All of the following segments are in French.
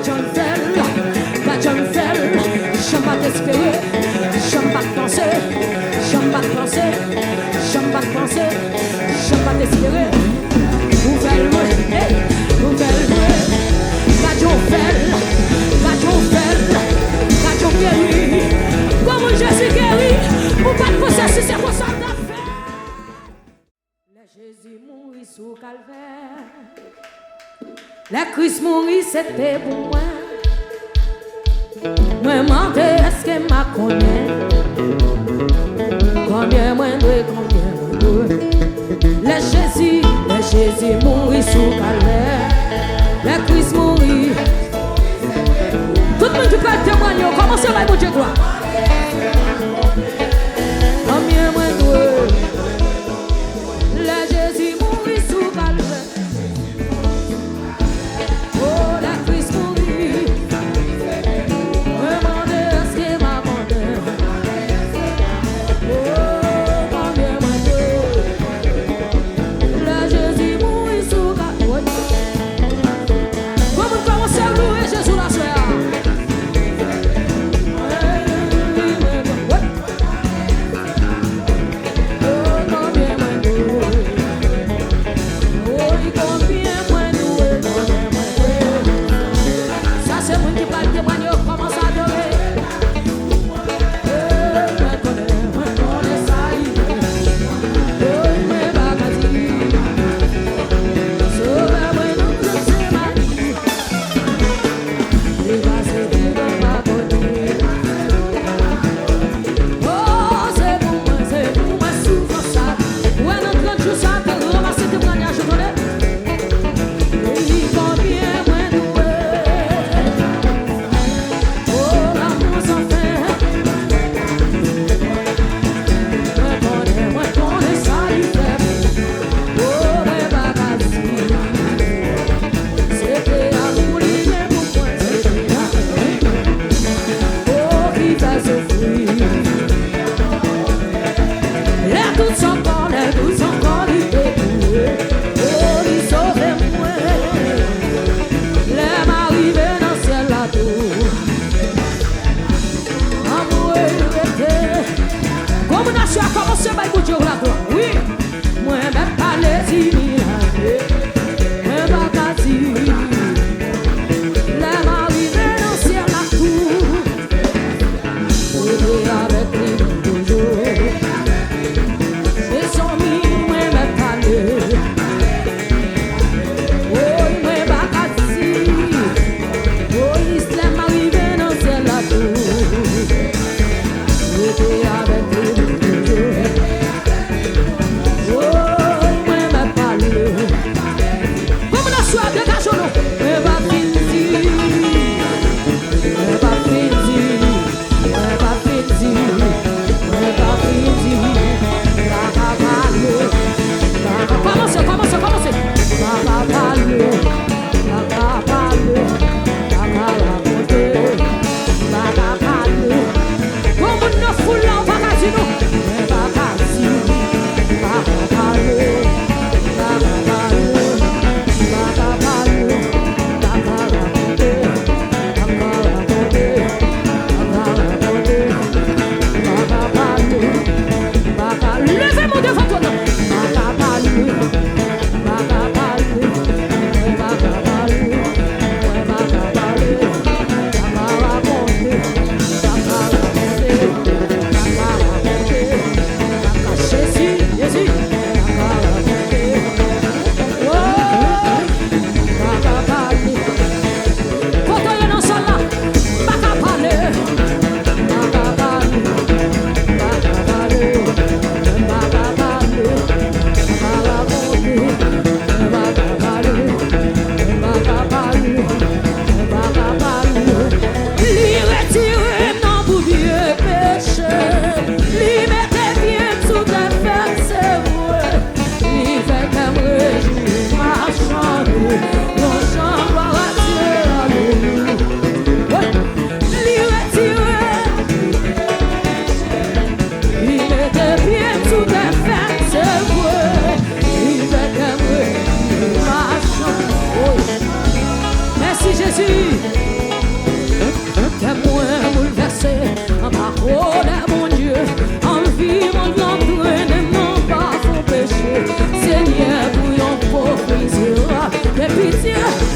John Fell, pas John Fell, j'aime pas t'espérer, j'aime pas te penser, j'aime pas te penser, j'aime pas te penser, j'aime pas t'espérer. Nouvelle-moi, hey, nouvelle-moi, pas John Fell, pas John Fell, pas John Guéry, comment je suis guéri, ou pas de penser si c'est pour ça que t'as fait. Le Jésus mourit sous calvaire. La Christ mourit, c'était pour moi. Moi, demandé est-ce que m'a connaît. Combien moins de combien de. Le Jésus mourit sous calvaire. La Christ mourit. Tout le monde qui peut témoigner, commencez à mon Dieu gloire. Combien moins de. Le Jésus mourit sous calvaire.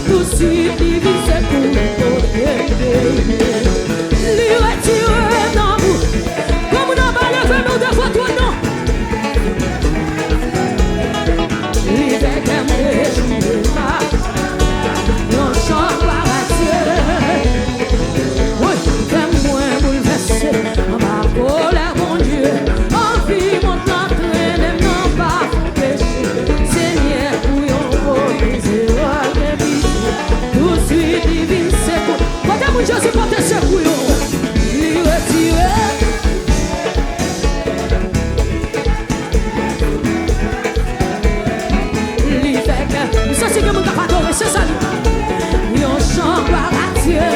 tout de suite divisé pour lui retirer dans vous. Comme on a mal levé nous de votre nom. Lui fait qu'elle me pas. Non, chante par Dieu. Oui, fais-moi bouleverser. Ma colère, mon Dieu. Envie, mon entraîne, non pas péché. Seigneur, bouillon, brisé, tout de suite divine, c'est pour. Quand mon Jésus porte ce bouillon, lui retirer. Lui fait que, ça c'est que mon papa adore, c'est ça. Yon chant gloire à Dieu.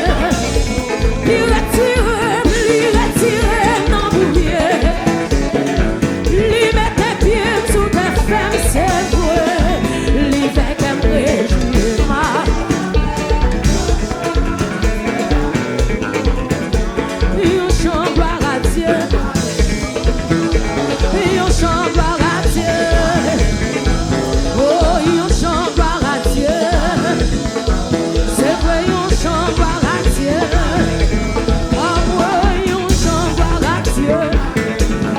Lui retirer, non bouillé. Lui met tes pieds sous tes femmes, c'est vrai. Lui fait qu'elle me réjouit mal. Yon chant gloire à Dieu. Yon chant gloire à Dieu. Oh, yon chant gloire à Dieu. C'est vrai, yon chant gloire à Dieu. Ah, ouais, yon chant gloire à Dieu.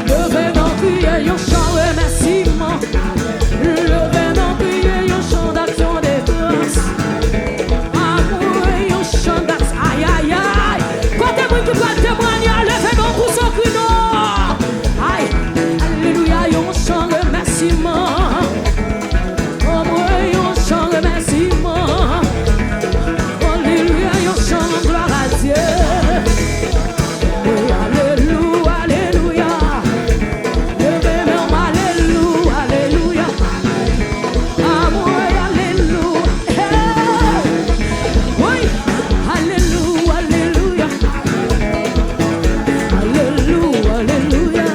Levez dans prière, yon chant remerciement. Levez dans prière, yon chant d'action de grâce. Ah, ouais, yon chant d'action. Aïe, aïe, aïe. Quand t'es bon qui peut témoigner, levez dans pour son cri non. Aïe, alléluia, yon chant remerciement. Oh, ouais, yon chant remerciement. Alléluia, yon chant gloire à Dieu. Oui, alléluia, alléluia. Levez même, alléluia, alléluia. Ah, ouais, alléluia. Hey. Oui, alléluia, alléluia. Alléluia, alléluia.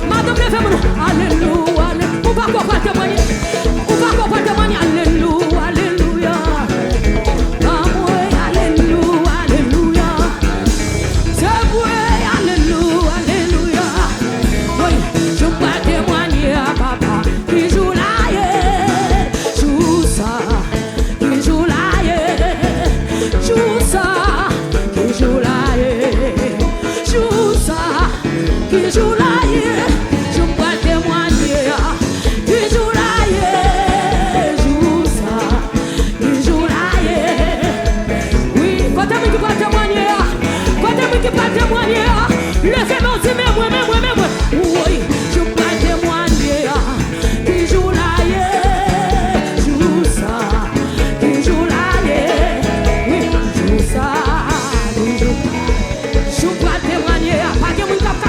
Madame, levez-moi. Alléluia, alléluia. On va pas témoigner. On va pas témoigner. Alléluia, alléluia. Ah, ouais, alléluia, alléluia. C'est vrai, alléluia, alléluia. Oui, je peux témoigner à papa qui joue là, yeah. Joue ça, qui joue là, yeah. Joue ça, qui joue là, yeah. Joue ça, qui joue là, yeah. Je peux témoigner qui joue là, yeah. Joue ça, qui joue là, yeah. Oui, quand t'as mis qui peut témoigner, quand t'as mis qui peut témoigner, levez mon Dieu, mais moi. Oui, je peux témoigner qui joue là, yeah. Joue ça, qui joue là, yeah. Oui, joue ça, qui joue. Je peux témoigner, pas que mon cap,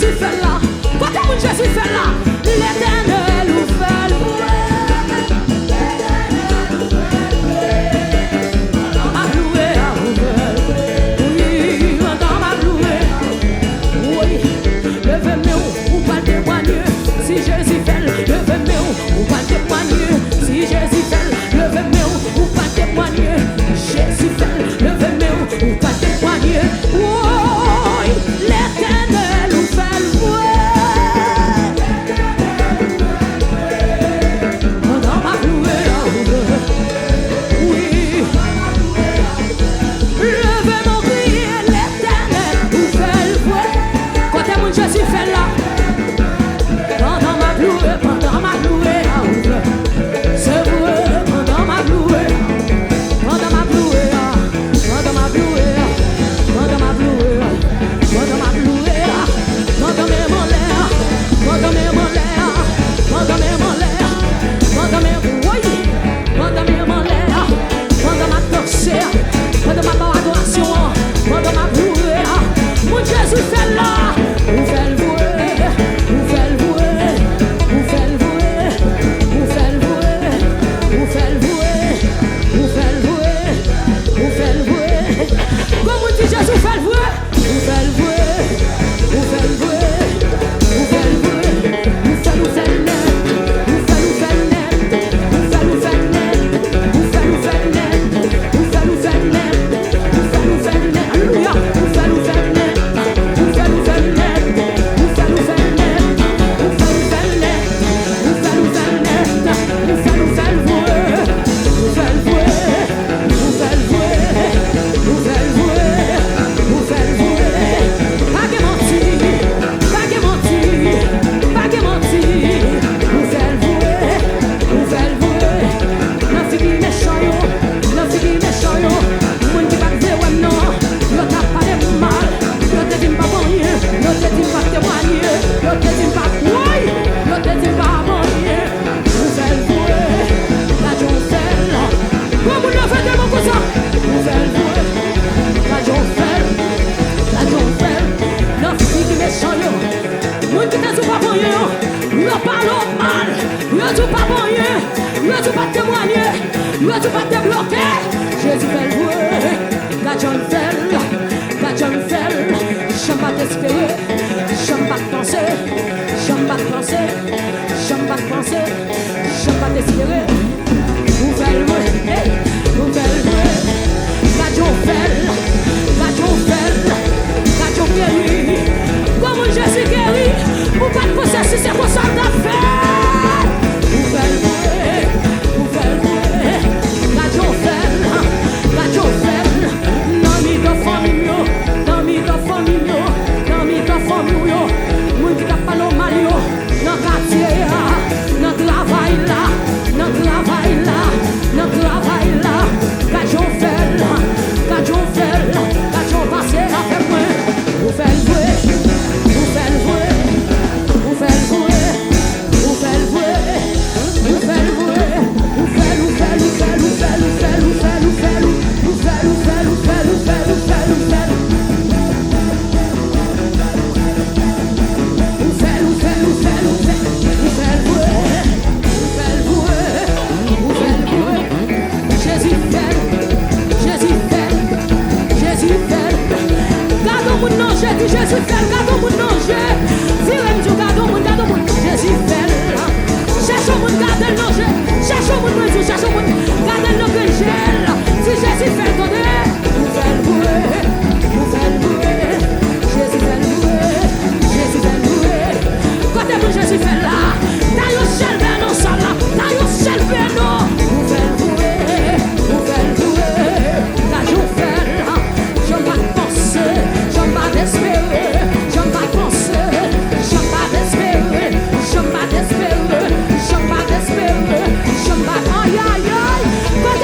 Jésus fait là, quand mon Jésus fait là, l'Éternel nous fait louer. Si Jésus fait, levez-moi, ou pas témoigner. Si Jésus fait, levez-moi, ou pas témoigner. Jésus fait, levez-moi, ou pas témoigner. Oui, l'Éternel nous fait louer. Pendant ma louée, oui. Levez-moi, crier, l'Éternel nous fait louer. Quand mon Jésus fait là. Pendant ma louée, c'est vrai, pendant ma louée, pendant ma louée, pendant ma louée, pendant ma louée, pendant ma louée, pendant mes mollets, pendant mes mollets, pendant mes mollets, pendant mes oui, pendant mes mollets, pendant ma torse, pendant ma adoration, pendant ma louée, mon Jésus fait là, vous faites le vouer. Jésus fait le vrai, vous faites le vrai, vous faites le vrai, vous faites le vrai, vous faites le net, vous faites le net, vous faites le net, vous faites le net, vous faites le net, vous faites le net, alléluia, vous faites le net, vous faites le net, vous faites le net, vous faites le net, vous faites le net, vous faites le vrai, vous faites le vrai, vous faites le vrai, vous faites le vrai. Jésus fait le vrai, la John fait, j'aime pas t'espérer, j'aime pas penser, j'aime pas penser, j'aime pas penser, j'aime pas t'espérer. Vous faites le vrai, vous faites le vrai, la John fait, la John guérit, comme Jésus guérit, vous pas de possession, c'est pour ça qu'on a fait. Vous faites le vrai, vous faites le vrai, la John fait. Moun ki ka palo mal yo, nan katiye ya, nan travay la, kajon fel, kajon pase a fe mwen. Ou fel vwe, ou fel vwe, ou fel vwe, ou fel vwe, ou fel vwe, ou fel, ou fel, ou fel, ou fel, ou fel, ou fel, ou fel, ou fel, ou fel, ou fel, ou fel, ou fel, ou fel. Jésus fait, gardons mon danger. Virem Dieu, gardons mon, Jésus fait. Cherchons mon, gardez le danger. Cherchons mon, cherchons mon, gardez le gel. Si Jésus fait, attendez, vous faites le bruit, vous faites le bruit. Jésus fait le bruit, Jésus fait le bruit. Quand est-ce que Jésus fait là? T'as eu seul vers nos salles là, t'as eu seul vers nous. Vous faites le bruit, vous faites le bruit. Quand je fais là, je vais penser, je vais espérer, je vais penser, je vais espérer, je vais espérer, je vais espérer, je vais aïe aïe aïe. Quand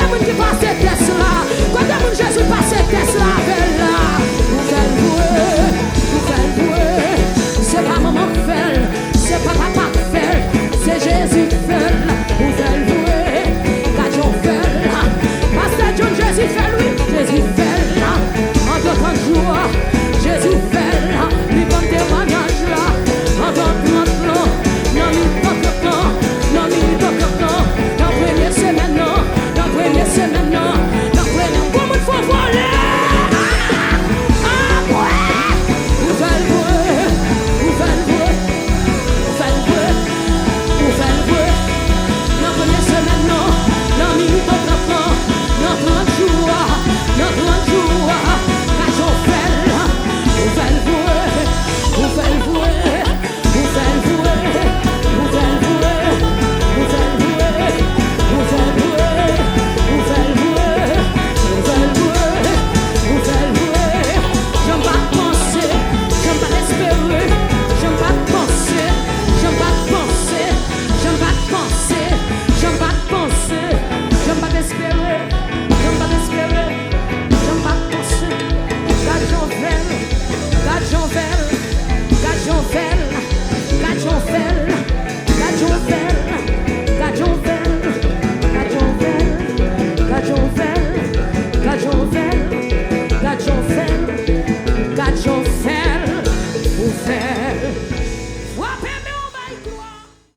faire.